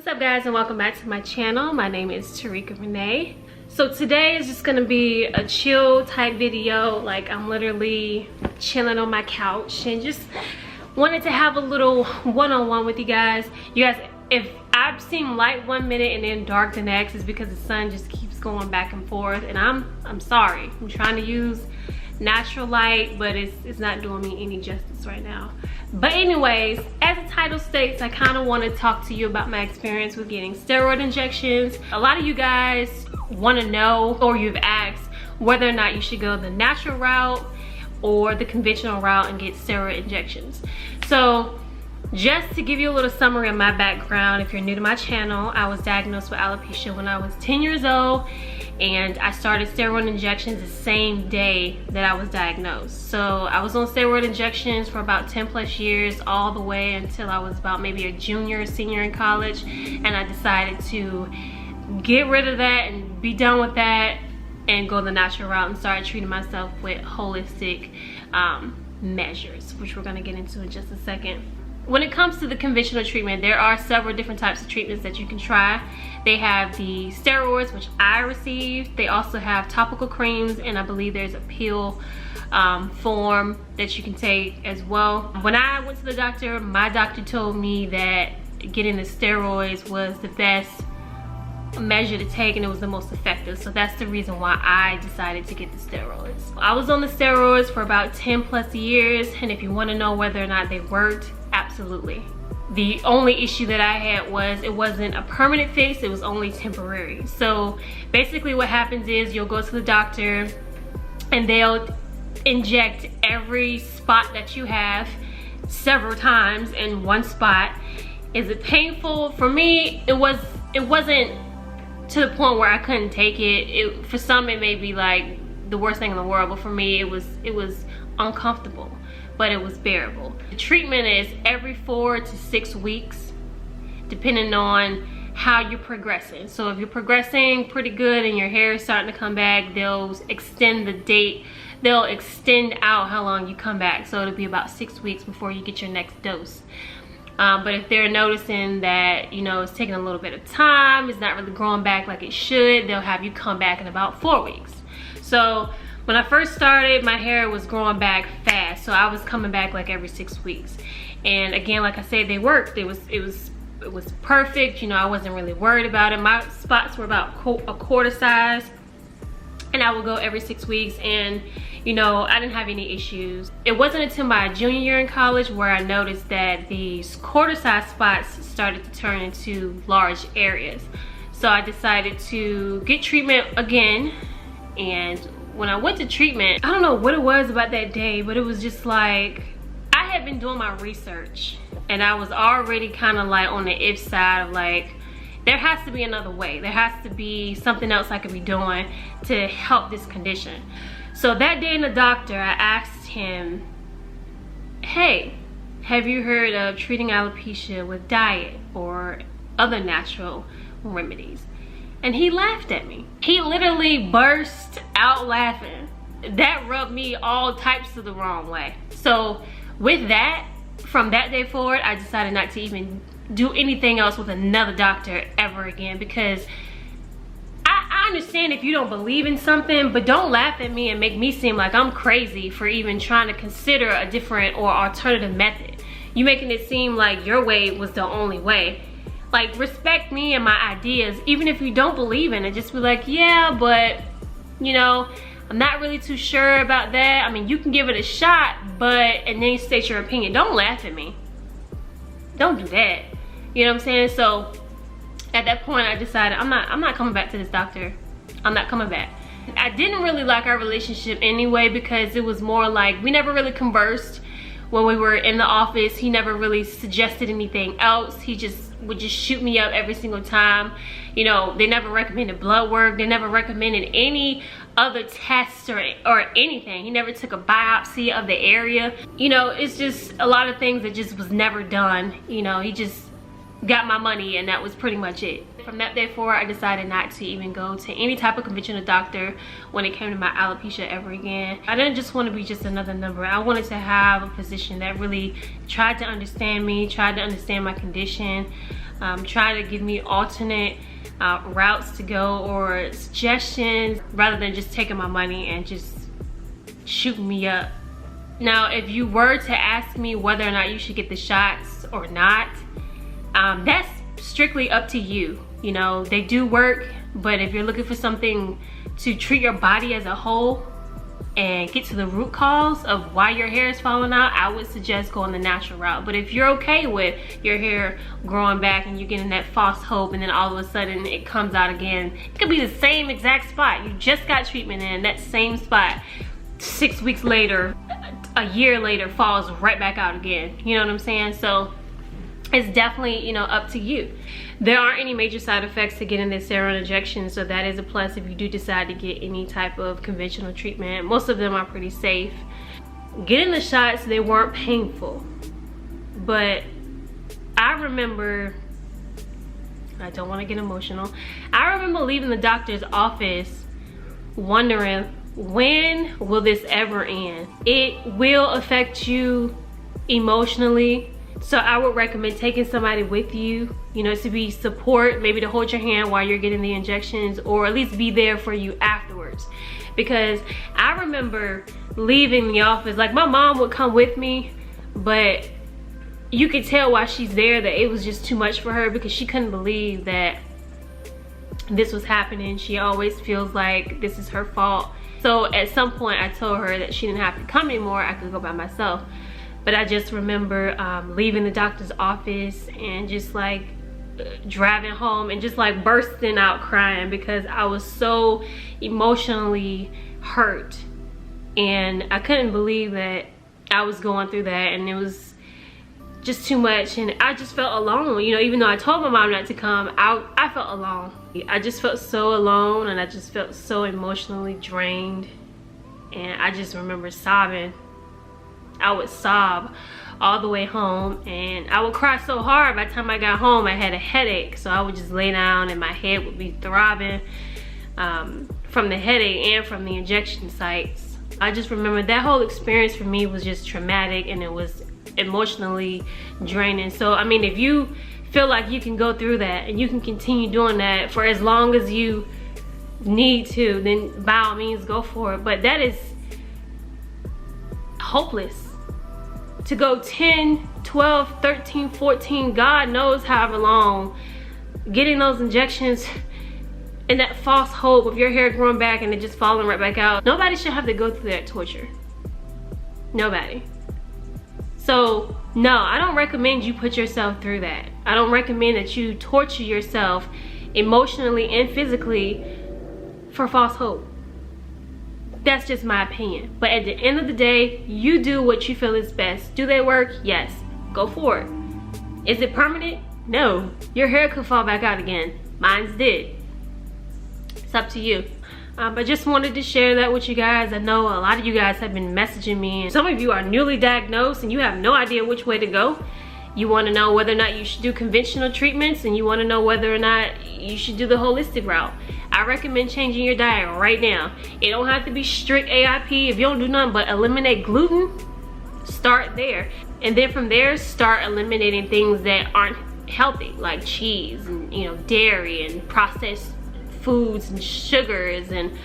What's up guys, and welcome back to my channel. My name is Terika Renee. So today is just gonna be a chill type video. Like, I'm literally chilling on my couch and just wanted to have a little one-on-one with you guys. If I've seen light 1 minute and then dark the next, it's because the sun just keeps going back and forth, and I'm sorry. I'm trying to use natural light, but it's not doing me any justice right now. But anyways, as the title states, I kind of want to talk to you about my experience with getting steroid injections. A lot of you guys want to know, or you've asked, whether or not you should go the natural route or the conventional route and get steroid injections. So just to give you a little summary of my background, if you're new to my channel, I was diagnosed with alopecia when I was 10 years old, and I started steroid injections the same day that I was diagnosed. So I was on steroid injections for about 10 plus years, all the way until I was about maybe a junior or senior in college, and I decided to get rid of that and be done with that and go the natural route and start treating myself with holistic measures, which we're going to get into in just a second. When it comes to the conventional treatment, there are several different types of treatments that you can try. They have the steroids, which I received. They also have topical creams, and I believe there's a pill form that you can take as well. When I went to the doctor, my doctor told me that getting the steroids was the best measure to take, and it was the most effective. So that's the reason why I decided to get the steroids. I was on the steroids for about 10 plus years, and if you want to know whether or not they worked, absolutely. The only issue that I had was it wasn't a permanent fix, it was only temporary. So basically what happens is you'll go to the doctor and they'll inject every spot that you have several times in one spot. Is it painful? For me, it wasn't to the point where I couldn't take it. For some it may be like the worst thing in the world, but for me it was uncomfortable, but it was bearable. The treatment is every 4 to 6 weeks, depending on how you're progressing. So if you're progressing pretty good and your hair is starting to come back, they'll extend the date. They'll extend out how long you come back. So it'll be about 6 weeks before you get your next dose. But if they're noticing that, you know, it's taking a little bit of time, it's not really growing back like it should, they'll have you come back in about 4 weeks. So when I first started, my hair was growing back fast, so I was coming back like every 6 weeks. And again, like I said, they worked. It was perfect. You know, I wasn't really worried about it. My spots were about a quarter size, and I would go every 6 weeks, and you know, I didn't have any issues. It wasn't until my junior year in college where I noticed that these quarter size spots started to turn into large areas. So I decided to get treatment again, and when I went to treatment, I don't know what it was about that day, but it was just like, I had been doing my research and I was already kind of like on the if side of like, there has to be another way. There has to be something else I could be doing to help this condition. So that day in the doctor, I asked him, hey, have you heard of treating alopecia with diet or other natural remedies? And he laughed at me. He literally burst out laughing. That rubbed me all types of the wrong way. So with that, from that day forward, I decided not to even do anything else with another doctor ever again, because I understand if you don't believe in something, but don't laugh at me and make me seem like I'm crazy for even trying to consider a different or alternative method. You making it seem like your way was the only way. Like, respect me and my ideas, even if you don't believe in it. Just be like, yeah, but you know, I'm not really too sure about that. I mean, you can give it a shot, but, and then you state your opinion. Don't laugh at me. Don't do that. You know what I'm saying? So at that point, I decided I'm not coming back to this doctor. I'm not coming back. I didn't really like our relationship anyway, because it was more like we never really conversed when we were in the office. He never really suggested anything else. He would just shoot me up every single time. You know, they never recommended blood work. They never recommended any other tests or anything. He never took a biopsy of the area. You know, it's just a lot of things that just was never done. You know, he just got my money, and that was pretty much it. From that day forward, I decided not to even go to any type of conventional doctor when it came to my alopecia ever again. I didn't just want to be just another number. I wanted to have a physician that really tried to understand me, tried to understand my condition, try to give me alternate routes to go or suggestions rather than just taking my money and just shooting me up. Now, if you were to ask me whether or not you should get the shots or not, that's strictly up to you. You know, they do work, but if you're looking for something to treat your body as a whole and get to the root cause of why your hair is falling out, I would suggest going the natural route. But if you're okay with your hair growing back and you're getting that false hope and then all of a sudden it comes out again, it could be the same exact spot. You just got treatment in that same spot. 6 weeks later, a year later, falls right back out again. You know what I'm saying? So it's definitely, you know, up to you. There aren't any major side effects to getting this steroid injection, so that is a plus if you do decide to get any type of conventional treatment. Most of them are pretty safe. Getting the shots, they weren't painful, but I remember, I don't want to get emotional, I remember leaving the doctor's office wondering, when will this ever end? It will affect you emotionally. So I would recommend taking somebody with you, you know, to be support, maybe to hold your hand while you're getting the injections, or at least be there for you afterwards. Because I remember leaving the office, like my mom would come with me, but you could tell while she's there that it was just too much for her because she couldn't believe that this was happening. She always feels like this is her fault. So at some point I told her that she didn't have to come anymore, I could go by myself. But I just remember leaving the doctor's office and just like driving home and just like bursting out crying because I was so emotionally hurt. And I couldn't believe that I was going through that, and it was just too much. And I just felt alone, you know, even though I told my mom not to come, I felt alone. I just felt so alone, and I just felt so emotionally drained. And I just remember sobbing. I would sob all the way home, and I would cry so hard by the time I got home I had a headache, so I would just lay down and my head would be throbbing from the headache and from the injection sites. I just remember that whole experience for me was just traumatic, and it was emotionally draining. So I mean, if you feel like you can go through that and you can continue doing that for as long as you need to, then by all means go for it. But that is hopeless. To go 10, 12, 13, 14, God knows however long, getting those injections and that false hope of your hair growing back and it just falling right back out. Nobody should have to go through that torture. Nobody. So no, I don't recommend you put yourself through that. I don't recommend that you torture yourself emotionally and physically for false hope. That's just my opinion. But at the end of the day, you do what you feel is best. Do they work? Yes. Go for it. Is it permanent? No. Your hair could fall back out again. Mine's did. It's up to you. I just wanted to share that with you guys. I know a lot of you guys have been messaging me, and some of you are newly diagnosed and you have no idea which way to go. You want to know whether or not you should do conventional treatments, and you want to know whether or not you should do the holistic route. I recommend changing your diet right now. It don't have to be strict AIP. If you don't do nothing but eliminate gluten, start there. And then from there, start eliminating things that aren't healthy, like cheese and, you know, dairy and processed foods and sugars and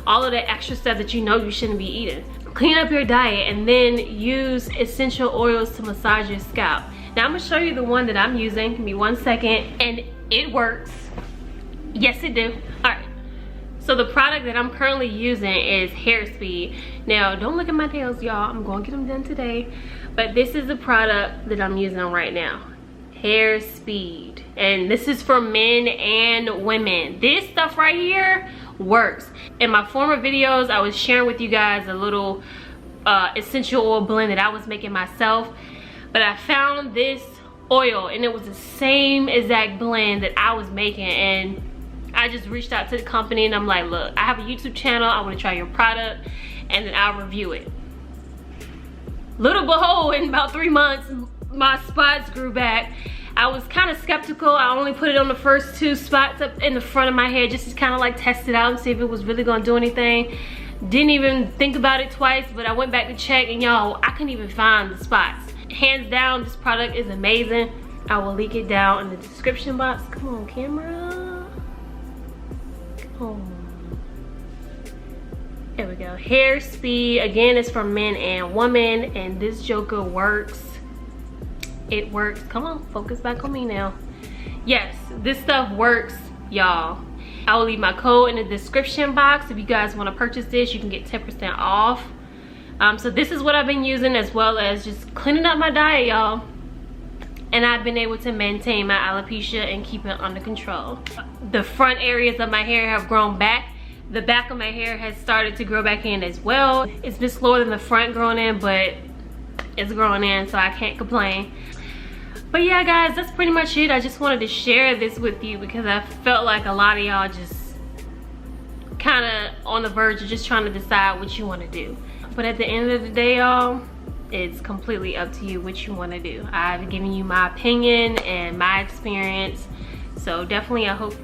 all of that extra stuff that you know you shouldn't be eating. Clean up your diet and then use essential oils to massage your scalp. Now I'm gonna show you the one that I'm using. Give me 1 second. And it works. Yes, it do. All right. So the product that I'm currently using is Hair Speed. Now, don't look at my nails, y'all. I'm gonna get them done today. But this is the product that I'm using right now. Hair Speed. And this is for men and women. This stuff right here works. In my former videos, I was sharing with you guys a little essential oil blend that I was making myself. But I found this oil and it was the same exact blend that I was making, and I just reached out to the company and I'm like, look, I have a YouTube channel, I want to try your product and then I'll review it. Little behold, in about 3 months my spots grew back. I was kind of skeptical. I only put it on the first 2 spots up in the front of my head just to kind of like test it out and see if it was really gonna do anything. Didn't even think about it twice, but I went back to check and y'all, I couldn't even find the spots. Hands down, this product is amazing. I will link it down in the description box. Come on, camera. Come on. There we go. Hair Speed. Again, it's for men and women, and this joker works. It works. Come on, focus back on me now. Yes, this stuff works, y'all. I will leave my code in the description box. If you guys want to purchase this, you can get 10% off. So this is what I've been using, as well as just cleaning up my diet, y'all. And I've been able to maintain my alopecia and keep it under control. The front areas of my hair have grown back. The back of my hair has started to grow back in as well. It's been slower than the front growing in, but it's growing in, so I can't complain. But yeah, guys, that's pretty much it. I just wanted to share this with you because I felt like a lot of y'all just kind of on the verge of just trying to decide what you want to do. But at the end of the day, y'all, it's completely up to you what you want to do. I've given you my opinion and my experience. So definitely, I hope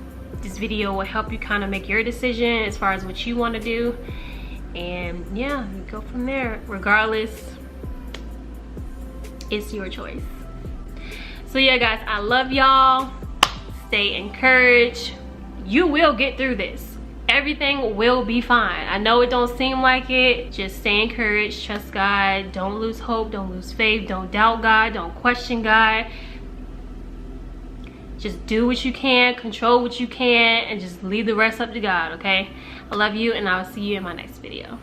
this video will help you kind of make your decision as far as what you want to do. And yeah, go from there. Regardless, it's your choice. So yeah, guys, I love y'all. Stay encouraged. You will get through this. Everything will be fine. I know it don't seem like it. Just stay encouraged. Trust God. Don't lose hope. Don't lose faith. Don't doubt God. Don't question God. Just do what you can. Control what you can. And just leave the rest up to God, okay? I love you, and I'll see you in my next video.